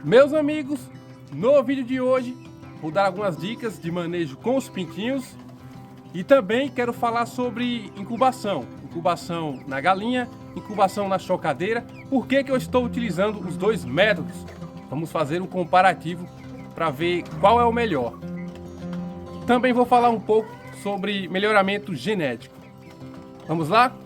Meus amigos, no vídeo de hoje vou dar algumas dicas de manejo com os pintinhos e também quero falar sobre incubação na galinha, incubação na chocadeira. Por que eu estou utilizando os dois métodos? Vamos fazer um comparativo para ver qual é o melhor. Também vou falar um pouco sobre melhoramento genético. Vamos lá?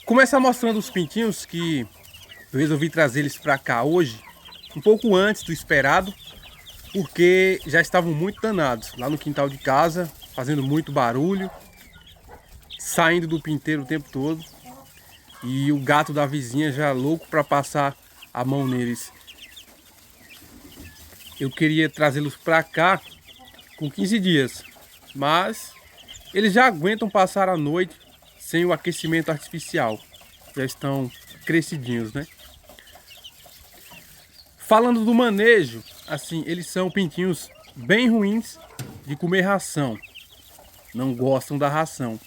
Começar mostrando os pintinhos que eu resolvi trazer eles para cá hoje, um pouco antes do esperado, porque já estavam muito danados lá no quintal de casa, fazendo muito barulho, saindo do pinteiro o tempo todo, e o gato da vizinha já louco para passar a mão neles. Eu queria trazê-los para cá com 15 dias, mas eles já aguentam passar a noite sem o aquecimento artificial. Já estão crescidinhos, né? Falando do manejo, assim, eles são pintinhos bem ruins de comer ração. Não gostam da ração.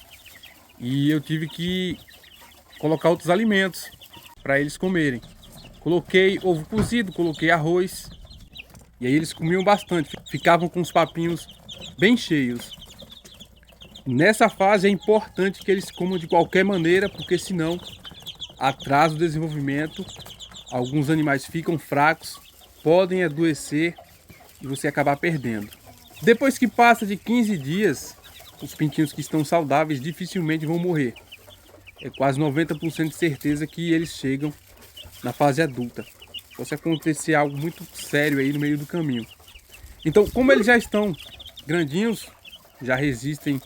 E eu tive que colocar outros alimentos para eles comerem. Coloquei ovo cozido, coloquei arroz. E aí eles comiam bastante, ficavam com os papinhos bem cheios. Nessa fase é importante que eles comam de qualquer maneira, porque senão atrasa o desenvolvimento. Alguns animais ficam fracos, podem adoecer e você acabar perdendo. Depois que passa de 15 dias, os pintinhos que estão saudáveis dificilmente vão morrer. É quase 90% de certeza que eles chegam na fase adulta. Só se acontecer algo muito sério aí no meio do caminho. Então, como eles já estão grandinhos, já resistem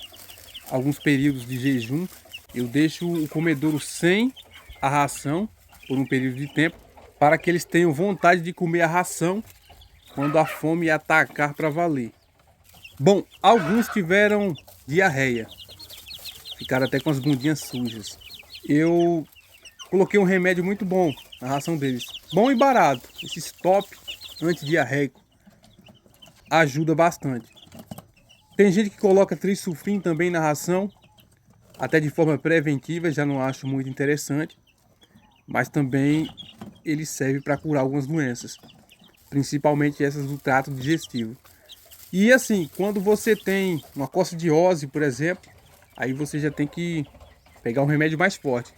alguns períodos de jejum, eu deixo o comedouro sem a ração por um período de tempo, para que eles tenham vontade de comer a ração quando a fome atacar para valer. Bom, alguns tiveram diarreia, ficaram até com as bundinhas sujas. Eu coloquei um remédio muito bom na ração deles, bom e barato. Esse Stop antidiarreico ajuda bastante. Tem gente que coloca Trisulfin também na ração, até de forma preventiva, já não acho muito interessante, mas também ele serve para curar algumas doenças, principalmente essas do trato digestivo. E assim, quando você tem uma coccidiose, por exemplo, aí você já tem que pegar um remédio mais forte.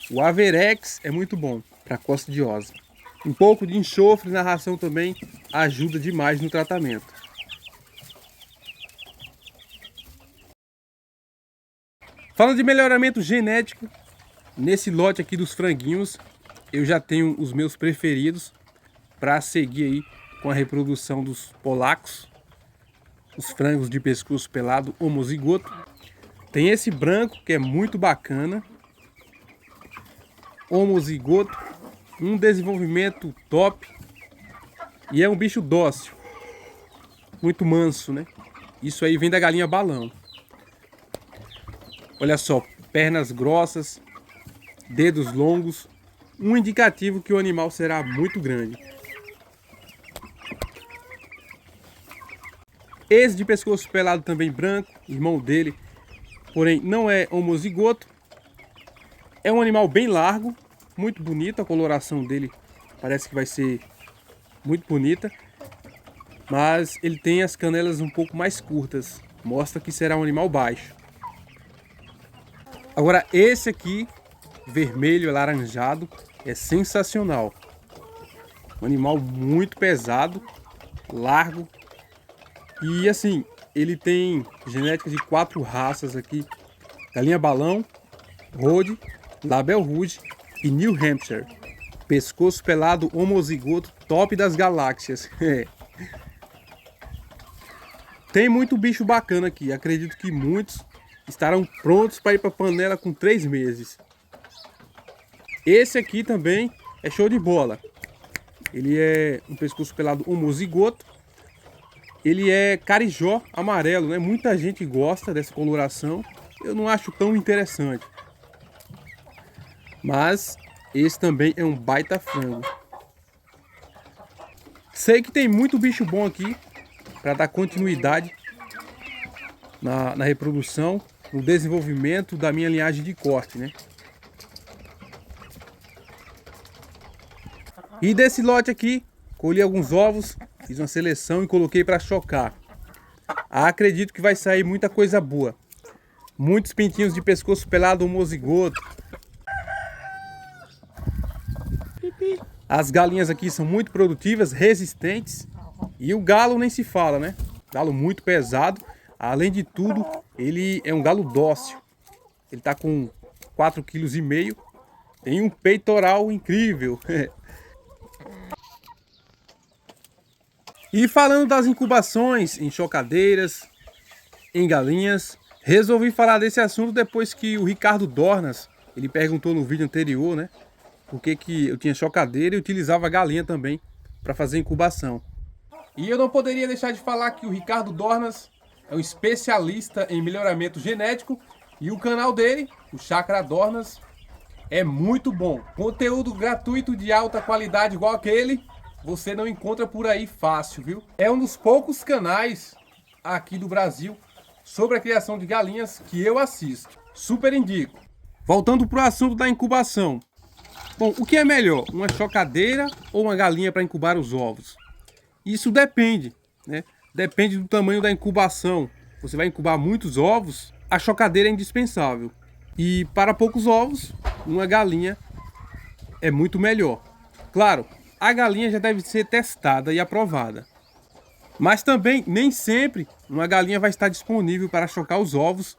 O Averex é muito bom para coccidiose. Um pouco de enxofre na ração também ajuda demais no tratamento. Falando de melhoramento genético, nesse lote aqui dos franguinhos, eu já tenho os meus preferidos para seguir aí com a reprodução dos polacos, os frangos de pescoço pelado homozigoto. Tem esse branco que é muito bacana, homozigoto, um desenvolvimento top e é um bicho dócil, muito manso, né? Isso aí vem da galinha balão. Olha só, pernas grossas, dedos longos, um indicativo que o animal será muito grande. Esse de pescoço pelado também branco, irmão dele, porém não é homozigoto. É um animal bem largo, muito bonito, a coloração dele parece que vai ser muito bonita, mas ele tem as canelas um pouco mais curtas, mostra que será um animal baixo. Agora esse aqui, vermelho alaranjado, é sensacional. Um animal muito pesado, largo. E assim, ele tem genética de 4 raças aqui. Galinha balão, Rhode, Label Rouge e New Hampshire. Pescoço pelado homozigoto, top das galáxias. Tem muito bicho bacana aqui. Acredito que muitos estarão prontos para ir para a panela com 3 meses. Esse aqui também é show de bola. Ele é um pescoço pelado homozigoto. Ele é carijó amarelo, né? Muita gente gosta dessa coloração. Eu não acho tão interessante. Mas esse também é um baita frango. Sei que tem muito bicho bom aqui para dar continuidade na reprodução. no desenvolvimento da minha linhagem de corte, né? E desse lote aqui, colhi alguns ovos, fiz uma seleção e coloquei para chocar. Acredito que vai sair muita coisa boa. Muitos pintinhos de pescoço pelado homozigoto. As galinhas aqui são muito produtivas, resistentes. E o galo nem se fala, né? Galo muito pesado. Além de tudo, ele é um galo dócil. Ele tá com 4,5 kg. Tem um peitoral incrível. E falando das incubações em chocadeiras, em galinhas, resolvi falar desse assunto depois que o Ricardo Dornas, ele perguntou no vídeo anterior, né? Por que eu tinha chocadeira e utilizava galinha também para fazer incubação. E eu não poderia deixar de falar que o Ricardo Dornas é um especialista em melhoramento genético e o canal dele, o Chácara Dornas, é muito bom. Conteúdo gratuito de alta qualidade igual aquele, você não encontra por aí fácil, viu? É um dos poucos canais aqui do Brasil sobre a criação de galinhas que eu assisto. Super indico. Voltando para o assunto da incubação. Bom, o que é melhor? Uma chocadeira ou uma galinha para incubar os ovos? Isso depende, né? Depende do tamanho da incubação. Você vai incubar muitos ovos, a chocadeira é indispensável. E para poucos ovos, uma galinha é muito melhor. Claro, a galinha já deve ser testada e aprovada. Mas também, nem sempre, uma galinha vai estar disponível para chocar os ovos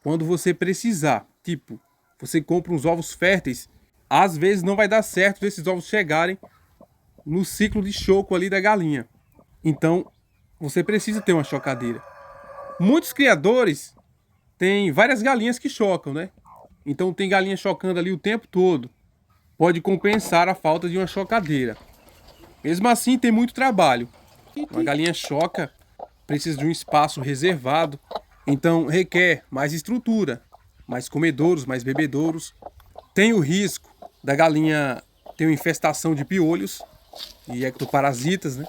quando você precisar. Tipo, você compra uns ovos férteis, às vezes não vai dar certo esses ovos chegarem no ciclo de choco ali da galinha. Então, você precisa ter uma chocadeira. Muitos criadores têm várias galinhas que chocam, né? Então tem galinha chocando ali o tempo todo. Pode compensar a falta de uma chocadeira. Mesmo assim, tem muito trabalho. Uma galinha choca, precisa de um espaço reservado, então requer mais estrutura, mais comedouros, mais bebedouros. Tem o risco da galinha ter uma infestação de piolhos e ectoparasitas, né?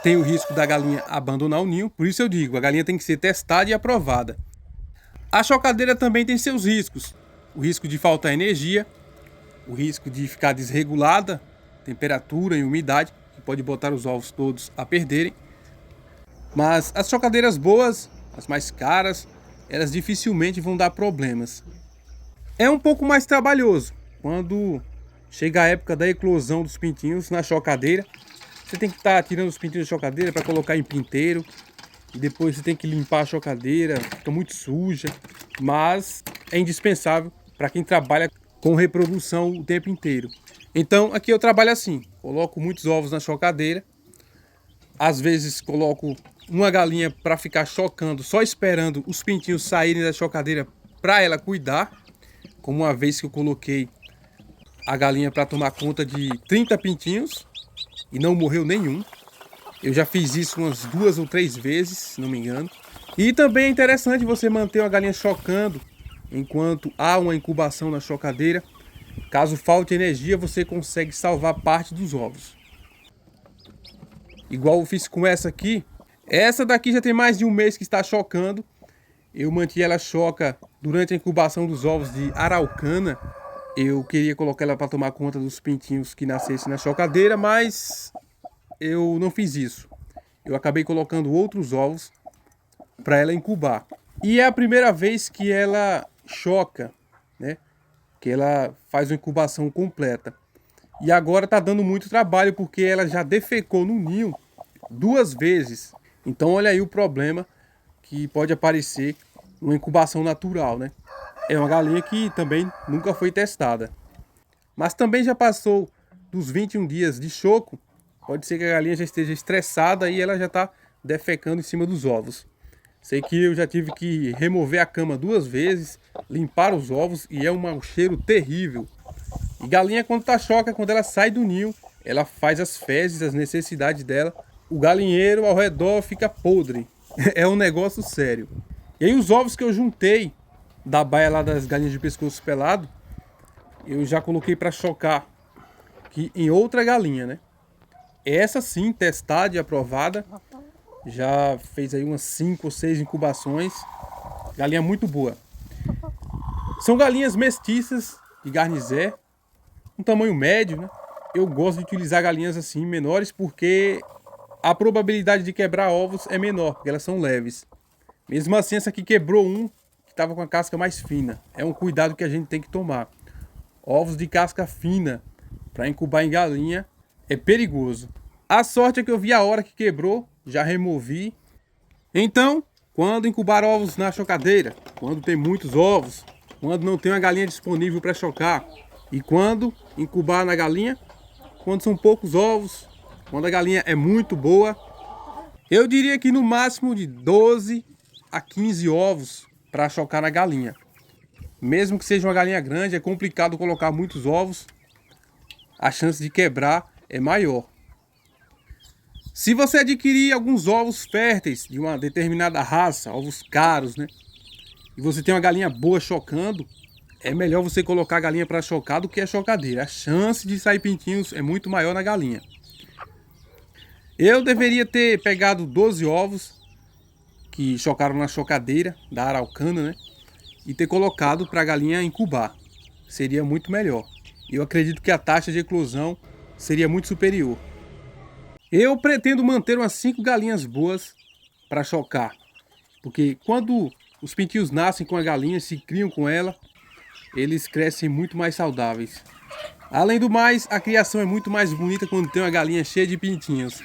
Tem o risco da galinha abandonar o ninho, por isso eu digo, a galinha tem que ser testada e aprovada. A chocadeira também tem seus riscos. O risco de faltar energia, o risco de ficar desregulada, temperatura e umidade, que pode botar os ovos todos a perderem. Mas as chocadeiras boas, as mais caras, elas dificilmente vão dar problemas. É um pouco mais trabalhoso quando chega a época da eclosão dos pintinhos na chocadeira. Você tem que estar tirando os pintinhos da chocadeira para colocar em pinteiro. E depois você tem que limpar a chocadeira, fica muito suja. Mas é indispensável para quem trabalha com reprodução o tempo inteiro. Então aqui eu trabalho assim, coloco muitos ovos na chocadeira. Às vezes coloco uma galinha para ficar chocando, só esperando os pintinhos saírem da chocadeira para ela cuidar. Como uma vez que eu coloquei a galinha para tomar conta de 30 pintinhos e não morreu nenhum. Eu já fiz isso umas 2 ou 3 vezes, se não me engano. E também é interessante você manter uma galinha chocando enquanto há uma incubação na chocadeira. Caso falte energia, você consegue salvar parte dos ovos. Igual eu fiz com essa aqui. Essa daqui já tem mais de um mês que está chocando. Eu mantive ela choca durante a incubação dos ovos de araucana. Eu queria colocar ela para tomar conta dos pintinhos que nascessem na chocadeira, mas eu não fiz isso. Eu acabei colocando outros ovos para ela incubar. E é a primeira vez que ela choca, né? Que ela faz uma incubação completa. E agora tá dando muito trabalho porque ela já defecou no ninho 2 vezes. Então olha aí o problema que pode aparecer numa incubação natural, né? É uma galinha que também nunca foi testada. Mas também já passou dos 21 dias de choco. Pode ser que a galinha já esteja estressada e ela já está defecando em cima dos ovos. Sei que eu já tive que remover a cama 2 vezes, limpar os ovos e é um cheiro terrível. E galinha quando tá choca, quando ela sai do ninho, ela faz as fezes, as necessidades dela. O galinheiro ao redor fica podre. É um negócio sério. E aí os ovos que eu juntei da baia lá das galinhas de pescoço pelado, eu já coloquei para chocar aqui em outra galinha, né? Essa sim, testada e aprovada. Já fez aí umas 5 ou 6 incubações. Galinha muito boa. São galinhas mestiças de garnizé, um tamanho médio, né? Eu gosto de utilizar galinhas assim menores porque a probabilidade de quebrar ovos é menor, porque elas são leves. Mesmo assim, essa aqui quebrou um que estava com a casca mais fina. É um cuidado que a gente tem que tomar. Ovos de casca fina para incubar em galinha é perigoso. A sorte é que eu vi a hora que quebrou, já removi. Então, quando incubar ovos na chocadeira, quando tem muitos ovos, quando não tem uma galinha disponível para chocar, e quando incubar na galinha, quando são poucos ovos, quando a galinha é muito boa, eu diria que no máximo de 12 a 15 ovos para chocar na galinha. Mesmo que seja uma galinha grande, é complicado colocar muitos ovos, a chance de quebrar é maior. Se você adquirir alguns ovos férteis de uma determinada raça, ovos caros, né? E você tem uma galinha boa chocando, é melhor você colocar a galinha para chocar do que a chocadeira. A chance de sair pintinhos é muito maior na galinha. Eu deveria ter pegado 12 ovos que chocaram na chocadeira da araucana, né? E ter colocado para a galinha incubar. Seria muito melhor. Eu acredito que a taxa de eclosão seria muito superior. Eu pretendo manter umas 5 galinhas boas para chocar. Porque quando os pintinhos nascem com a galinha, se criam com ela, eles crescem muito mais saudáveis. Além do mais, a criação é muito mais bonita quando tem uma galinha cheia de pintinhos.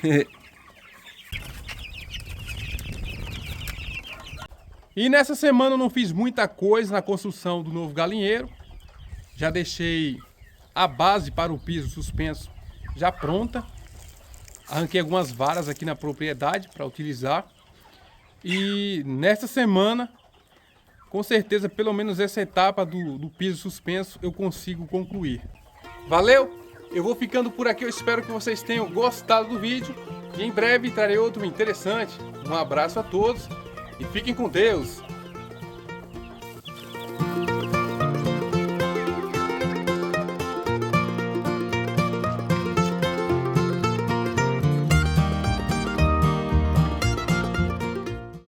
E nessa semana eu não fiz muita coisa na construção do novo galinheiro. Já deixei a base para o piso suspenso já pronta. Arranquei algumas varas aqui na propriedade para utilizar. E nesta semana, com certeza, pelo menos essa etapa do piso suspenso eu consigo concluir. Valeu! Eu vou ficando por aqui, eu espero que vocês tenham gostado do vídeo. E em breve trarei outro interessante. Um abraço a todos e fiquem com Deus!